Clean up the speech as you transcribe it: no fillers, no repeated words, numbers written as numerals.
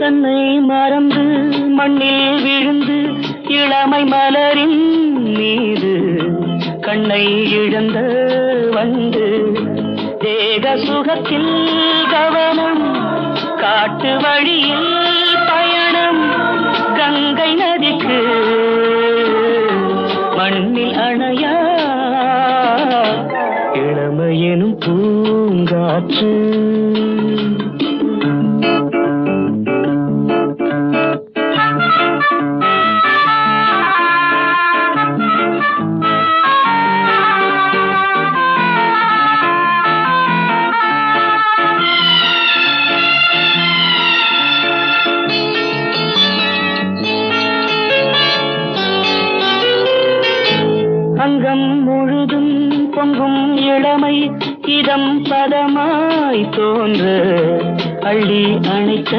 தன்னை மறந்து மண்ணில் விழுந்து இளமை மலரின் மீது கண்ணை இழந்த வந்து தேக சுகத்தில் கவனம் காட்டு வழியில் பயணம் கங்கை நதிக்கு மண்ணில் அணையா இளமையெனும் பூங்காற்று அங்கம் முழுதும் பொங்கும் இளமை இதம் பதமாய் தோன்ற அள்ளி அணைத்த